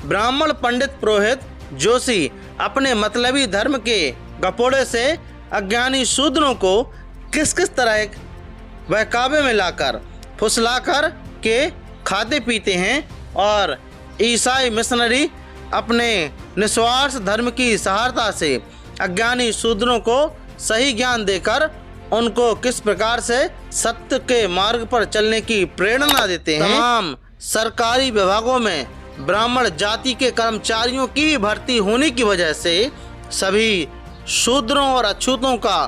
ब्राह्मण पंडित पुरोहित जोशी अपने मतलबी धर्म के गपोड़े से अज्ञानी शूद्रों को किस किस तरह बहकावे में लाकर फुसलाकर के खाते पीते हैं और ईसाई मिशनरी अपने निस्वार्थ धर्म की सहायता से अज्ञानी शूद्रों को सही ज्ञान देकर उनको किस प्रकार से सत्य के मार्ग पर चलने की प्रेरणा देते हैं। तमाम सरकारी विभागों में ब्राह्मण जाति के कर्मचारियों की भर्ती होने की वजह से सभी शूद्रों और अछूतों का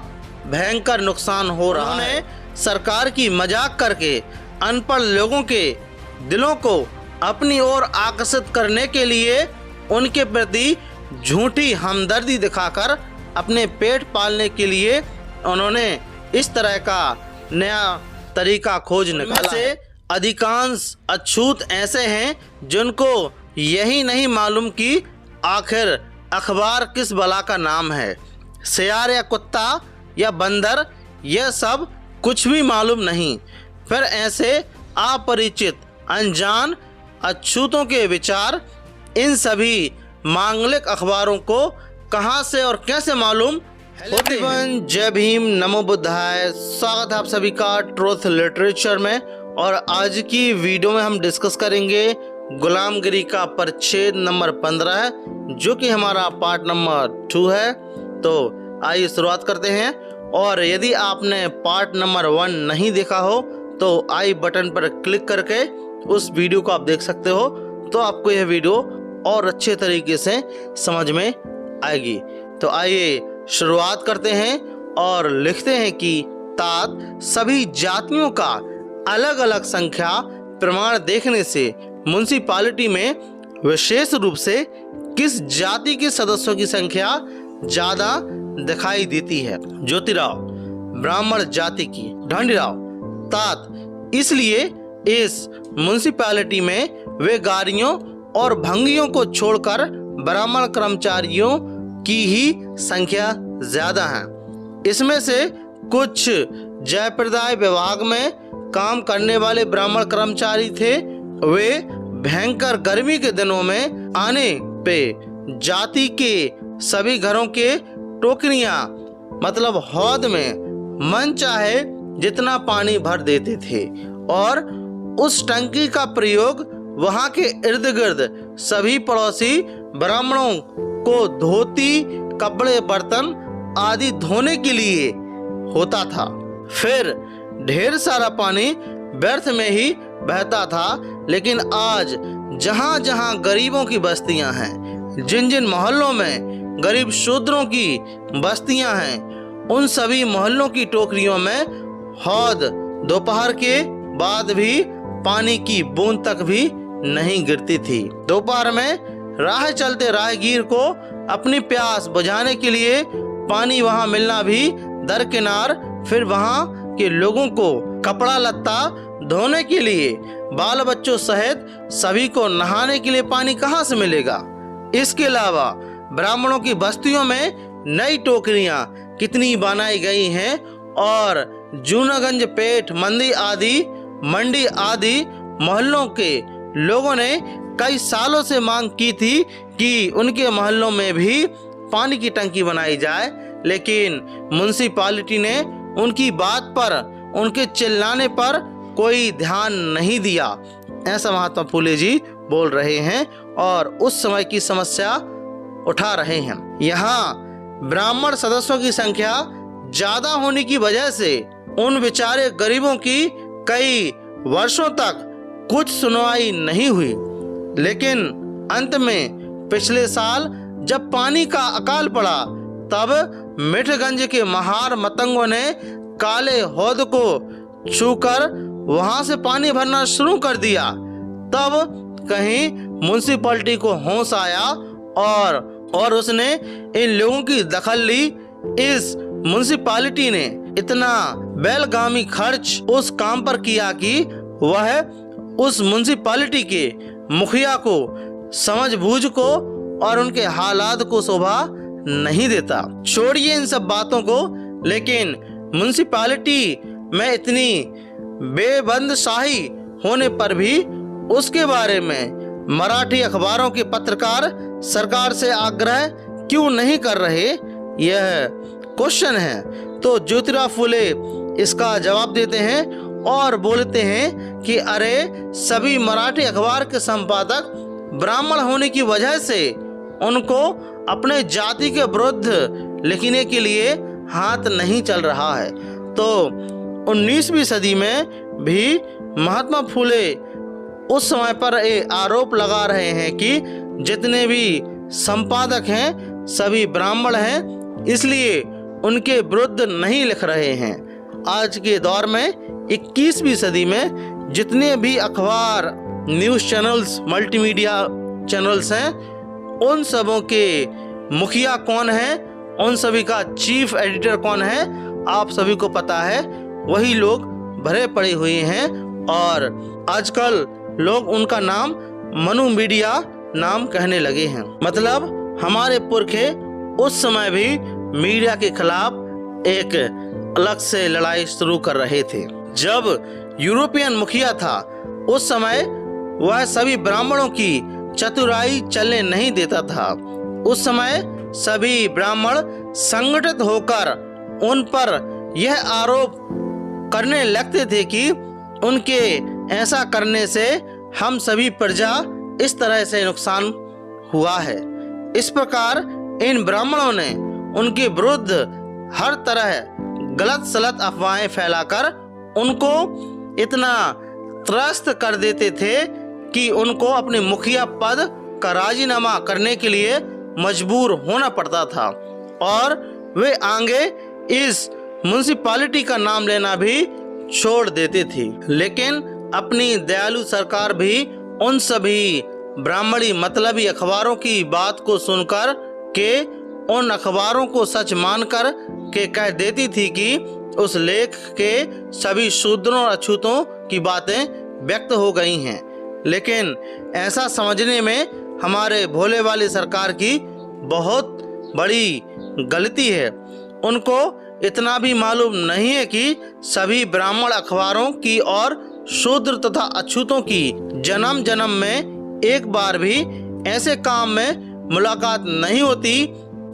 भयंकर नुकसान हो रहा है। सरकार की मजाक करके अनपढ़ लोगों के दिलों को अपनी ओर आकर्षित करने के लिए उनके प्रति झूठी हमदर्दी दिखाकर अपने पेट पालने के लिए उन्होंने इस तरह का नया तरीका खोज निकाला है। अधिकांश अछूत ऐसे हैं जिनको यही नहीं मालूम कि आखिर अखबार किस बला का नाम है। सियार या कुत्ता या बंदर यह सब कुछ भी मालूम नहीं। फिर ऐसे अपरिचित अनजान अछूतों के विचार इन सभी मांगलिक अखबारों को कहां से और कैसे मालूम होते हैं। जय भीम, नमो बुद्धाय। स्वागत है आप सभी का ट्रूथ लिटरेचर में। और आज की वीडियो में हम डिस्कस करेंगे गुलामगिरी का परिच्छेद नंबर 15 है, जो कि हमारा पार्ट नंबर 2 है। तो आइए शुरुआत करते हैं। और यदि आपने पार्ट नंबर 1 नहीं देखा हो तो आई बटन पर क्लिक करके उस वीडियो को आप देख सकते हो, तो आपको यह वीडियो और अच्छे तरीके से समझ में आएगी। तो आइए शुरुआत करते हैं और लिखते हैं कि तात सभी जातियों का अलग अलग संख्या प्रमाण देखने से म्युनिसिपैलिटी में विशेष रूप से किस जाति के सदस्यों की संख्या ज्यादा दिखाई देती है। ज्योतिराव, ब्राह्मण जाति की। ढंडीराव, तात इसलिए इस म्युनिसिपैलिटी में वे गारियों और भंगियों को छोड़कर ब्राह्मण कर्मचारियों की ही संख्या ज्यादा है। इसमें से कुछ जयप्रदाय विभाग में काम करने वाले ब्राह्मण कर्मचारी थे। वे भयंकर गर्मी के दिनों में आने पे जाति के सभी घरों के टोकरियां मतलब हौद में मन चाहे जितना पानी भर देते थे और उस टंकी का प्रयोग वहां के इर्द गिर्द सभी पड़ोसी ब्राह्मणों को धोती, कपड़े, बर्तन आदि धोने के लिए होता था। फिर ढेर सारा पानी व्यर्थ में ही बहता था। लेकिन आज जहां जहां गरीबों की बस्तियां हैं, जिन जिन मोहल्लों में गरीब शूद्रों की बस्तियां हैं, उन सभी मोहल्लों की टोकरियों में हौद दोपहर के बाद भी पानी की बूंद तक भी नहीं गिरती थी। दोपहर में राह चलते राहगीर को अपनी प्यास बुझाने के लिए पानी वहां मिलना भी दरकिनार। फिर वहां के लोगों को कपड़ा लत्ता धोने के लिए बाल बच्चों सहित सभी को नहाने के लिए पानी कहां से मिलेगा। इसके अलावा ब्राह्मणों की बस्तियों में नई टोकरियां कितनी बनाई गई हैं और जूनागंज, पेठ, मंडी आदि मोहल्लों के लोगों ने कई सालों से मांग की थी कि उनके मोहल्लों में भी पानी की टंकी बनाई जाए। लेकिन म्युनिसिपैलिटी ने उनकी बात पर, उनके चिल्लाने पर कोई ध्यान नहीं दिया। ऐसा महात्मा फूले जी बोल रहे हैं और उस समय की समस्या उठा रहे हैं। यहाँ ब्राह्मण सदस्यों की संख्या ज्यादा होने की वजह से उन बेचारे गरीबों की कई वर्षों तक कुछ सुनवाई नहीं हुई। लेकिन अंत में पिछले साल जब पानी का अकाल पड़ा, तब मिठगंज के महार मतंगों ने काले हौद को छूकर वहां से पानी भरना शुरू कर दिया। तब कहीं म्युनिसिपैलिटी को होश आया और उसने इन लोगों की दखल ली। इस म्युनिसिपैलिटी ने इतना बैलगामी खर्च उस काम पर किया कि वह उस म्युनिसिपैलिटी के मुखिया को समझबूझ को और उनके हालात को शोभा नहीं देता। छोड़िए इन सब बातों को, लेकिन म्युनिसिपैलिटी में इतनी बेबंदशाही होने पर भी उसके बारे में मराठी अखबारों के पत्रकार सरकार से आग्रह क्यों नहीं कर रहे, यह क्वेश्चन है। तो ज्योतिराव फुले इसका जवाब देते हैं और बोलते हैं कि अरे सभी मराठी अखबार के संपादक ब्राह्मण होने की वजह से उनको अपने जाति के विरुद्ध लिखने के लिए हाथ नहीं चल रहा है। तो 19वीं सदी में भी महात्मा फुले उस समय पर ये आरोप लगा रहे हैं कि जितने भी संपादक हैं सभी ब्राह्मण हैं, इसलिए उनके विरुद्ध नहीं लिख रहे हैं। आज के दौर में 21वीं सदी में जितने भी अखबार, न्यूज़ चैनल्स, मल्टीमीडिया चैनल्स हैं, उन सबों के मुखिया कौन है, उन सभी का चीफ एडिटर कौन है, आप सभी को पता है। वही लोग भरे पड़े हुए हैं और आजकल लोग उनका नाम मनु मीडिया नाम कहने लगे हैं। मतलब हमारे पुरखे उस समय भी मीडिया के खिलाफ एक अलग से लड़ाई शुरू कर रहे थे। जब यूरोपियन मुखिया था उस समय वह सभी ब्राह्मणों की चतुराई चलने नहीं देता था। उस समय सभी ब्राह्मण संगठित होकर उन पर यह आरोप करने लगते थे कि उनके ऐसा करने से हम सभी प्रजा इस तरह से नुकसान हुआ है। इस प्रकार इन ब्राह्मणों ने उनके विरुद्ध हर तरह गलत सलत अफवाहें फैलाकर उनको इतना त्रस्त कर देते थे कि उनको अपने मुखिया पद का राजीनामा करने के लिए मजबूर होना पड़ता था और वे आगे इस म्युनिसिपैलिटी का नाम लेना भी छोड़ देते थे। लेकिन अपनी दयालु सरकार भी उन सभी ब्राह्मणी मतलबी अखबारों की बात को सुनकर के उन अखबारों को सच मानकर के कह देती थी कि उस लेख के सभी शूद्रों और अछूतों की बातें व्यक्त हो गई हैं। लेकिन ऐसा समझने में हमारे भोले वाली सरकार की बहुत बड़ी गलती है। उनको इतना भी मालूम नहीं है कि सभी ब्राह्मण अखबारों की और शूद्र तथा अछूतों की जन्म जन्म में एक बार भी ऐसे काम में मुलाकात नहीं होती।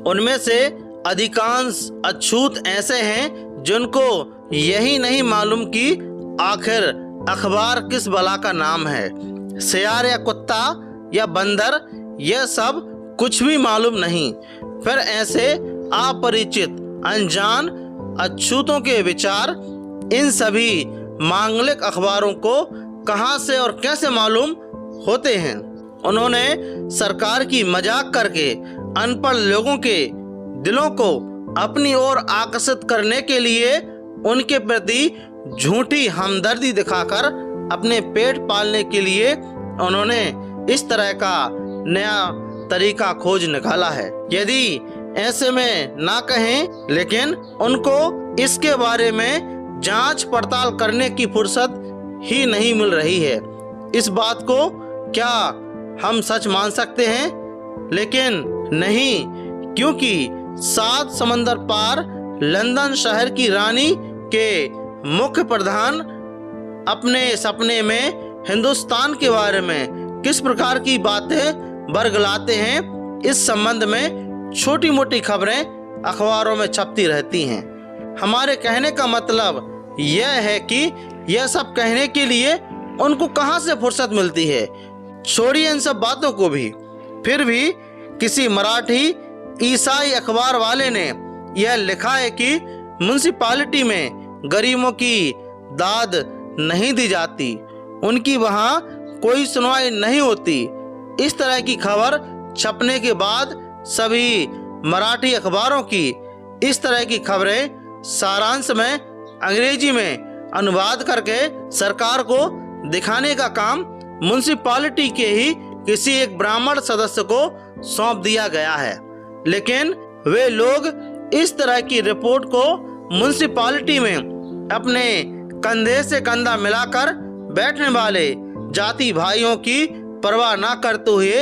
उनमें से अधिकांश अछूत ऐसे हैं जिनको यही नहीं मालूम कि आखिर अखबार किस बला का नाम है। सियार या कुत्ता या बंदर, यह सब कुछ भी मालूम नहीं। फिर ऐसे अपरिचित अनजान अछूतों के विचार इन सभी मांगलिक अखबारों को कहां से और कैसे मालूम होते हैं। उन्होंने सरकार की मजाक करके अनपढ़ लोगों के दिलों को अपनी ओर आकर्षित करने के लिए उनके प्रति झूठी हमदर्दी दिखाकर अपने पेट पालने के लिए उन्होंने इस तरह का नया तरीका खोज निकाला है। यदि ऐसे में ना कहें, लेकिन उनको इसके बारे में जांच पड़ताल करने की फुर्सत ही नहीं मिल रही है। इस बात को क्या हम सच मान सकते हैं? लेकिन नहीं, क्योंकि 7 समंदर पार लंदन शहर की रानी के मुख्य प्रधान अपने सपने में हिंदुस्तान के बारे में किस प्रकार की बातें बरगलाते हैं, इस संबंध में छोटी मोटी खबरें अखबारों में छपती रहती हैं। हमारे कहने का मतलब यह है कि यह सब कहने के लिए उनको कहां से फुर्सत मिलती है। छोड़िए इन सब बातों को भी। फिर भी किसी मराठी ईसाई अखबार वाले ने यह लिखा है कि म्युनिसिपैलिटी में गरीबों की दाद नहीं दी जाती, उनकी वहां कोई सुनवाई नहीं होती। इस तरह की खबर छपने के बाद सभी मराठी अखबारों की इस तरह की खबरें सारांश में अंग्रेजी में अनुवाद करके सरकार को दिखाने का काम म्युनिसिपैलिटी के ही किसी एक ब्राह्मण सदस्य को सौंप दिया गया है। लेकिन वे लोग इस तरह की रिपोर्ट को म्युनिसिपैलिटी में अपने कंधे से कंधा मिलाकर बैठने वाले जाति भाइयों की परवाह न करते हुए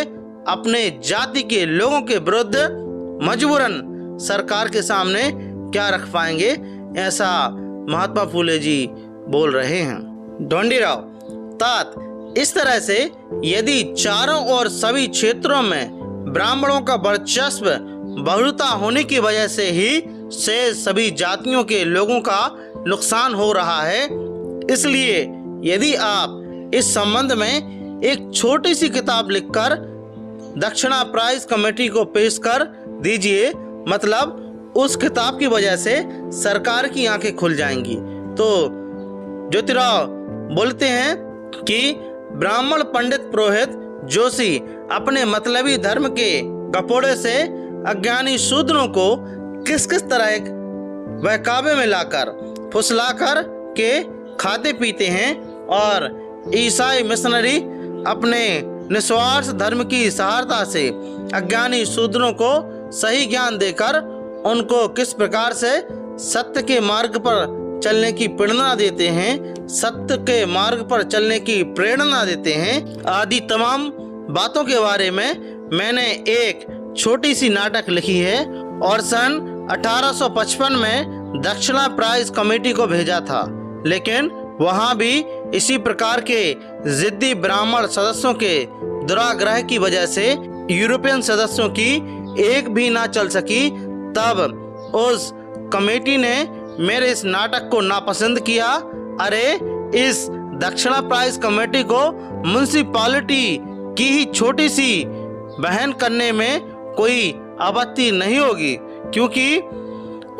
अपने जाति के लोगों के विरुद्ध मजबूरन सरकार के सामने क्या रख पाएंगे, ऐसा महात्मा फुले जी बोल रहे हैं। ढोंडीराव तात इस तरह से यदि चारों ओर सभी क्षेत्रों में ब्राह्मणों का वर्चस्व बहुलता होने की वजह से ही शेष सभी जातियों के लोगों का नुकसान हो रहा है, इसलिए यदि आप इस संबंध में एक छोटी सी किताब लिखकर दक्षिणा प्राइज कमेटी को पेश कर दीजिए, मतलब उस किताब की वजह से सरकार की आंखें खुल जाएंगी। तो ज्योतिराव बोलते हैं कि ब्राह्मण पंडित पुरोहित जोशी अपने मतलबी धर्म के कपोड़े से अज्ञानी शूद्रों को किस किस तरह बहकावे में लाकर फुसलाकर के खाते पीते हैं, और ईसाई मिशनरी अपने निस्वार्थ धर्म की सहायता से अज्ञानी शूद्रों को सही ज्ञान देकर उनको किस प्रकार से सत्य के मार्ग पर चलने की प्रेरणा देते हैं, सत्य के मार्ग पर चलने की प्रेरणा देते हैं, आदि तमाम बातों के बारे में मैंने एक छोटी सी नाटक लिखी है और सन 1855 में दक्षिणा प्राइज कमेटी को भेजा था। लेकिन वहां भी इसी प्रकार के जिद्दी ब्राह्मण सदस्यों के दुराग्रह की वजह से यूरोपियन सदस्यों की एक भी ना चल सकी। तब उस कमेटी ने मेरे इस नाटक को नापसंद किया। अरे इस दक्षिणा प्राइज कमेटी को म्युनिसिपैलिटी की ही छोटी सी बहन करने में कोई आपत्ति नहीं होगी, क्योंकि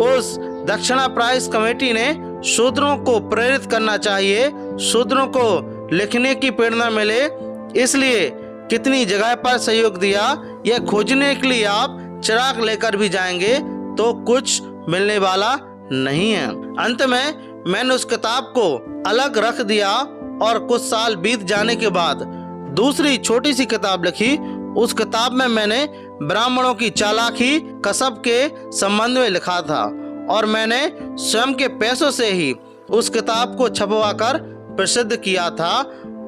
उस दक्षिणा प्राइज कमेटी ने शूद्रों को प्रेरित करना चाहिए, शूद्रों को लिखने की प्रेरणा मिले, इसलिए कितनी जगह पर सहयोग दिया। यह खोजने के लिए आप चिराग लेकर भी जाएंगे तो कुछ मिलने वाला नहीं है। अंत में मैंने उस किताब को अलग रख दिया और कुछ साल बीत जाने के बाद दूसरी छोटी सी किताब लिखी। उस किताब में मैंने ब्राह्मणों की चालाकी कसब के संबंध में लिखा था और मैंने स्वयं के पैसों से ही उस किताब को छपवाकर प्रसिद्ध किया था।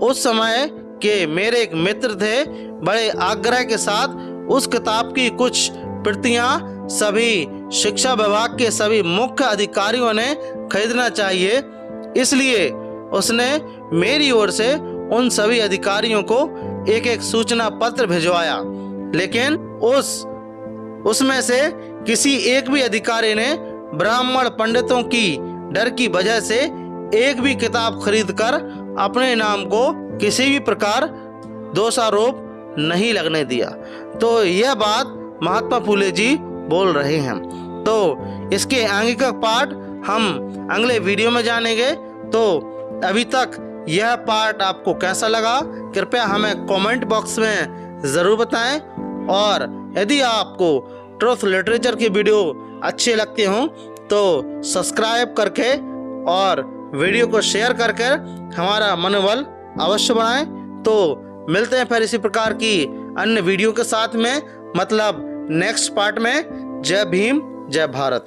उस समय के मेरे एक मित्र थे, बड़े आग्रह के साथ उस किताब की कुछ प्रतियां सभी शिक्षा विभाग के सभी मुख्य अधिकारियों ने खरीदना चाहिए, इसलिए उसने मेरी ओर से उन सभी अधिकारियों को एक एक सूचना पत्र भिजवाया। लेकिन उसमें से किसी एक भी अधिकारी ने ब्राह्मण पंडितों की डर की वजह से एक भी किताब खरीदकर अपने नाम को किसी भी प्रकार दोषारोप नहीं लगने दिया। तो यह बात महात्मा फूले जी बोल रहे हैं। तो इसके आगे का पार्ट हम अगले वीडियो में जानेंगे। तो अभी तक यह पार्ट आपको कैसा लगा, कृपया हमें कमेंट बॉक्स में ज़रूर बताएं, और यदि आपको ट्रुथ लिटरेचर की वीडियो अच्छे लगते हों तो सब्सक्राइब करके और वीडियो को शेयर करके हमारा मनोबल अवश्य बढ़ाएं। तो मिलते हैं फिर इसी प्रकार की अन्य वीडियो के साथ में, मतलब नेक्स्ट पार्ट में। जय भीम, जय भारत।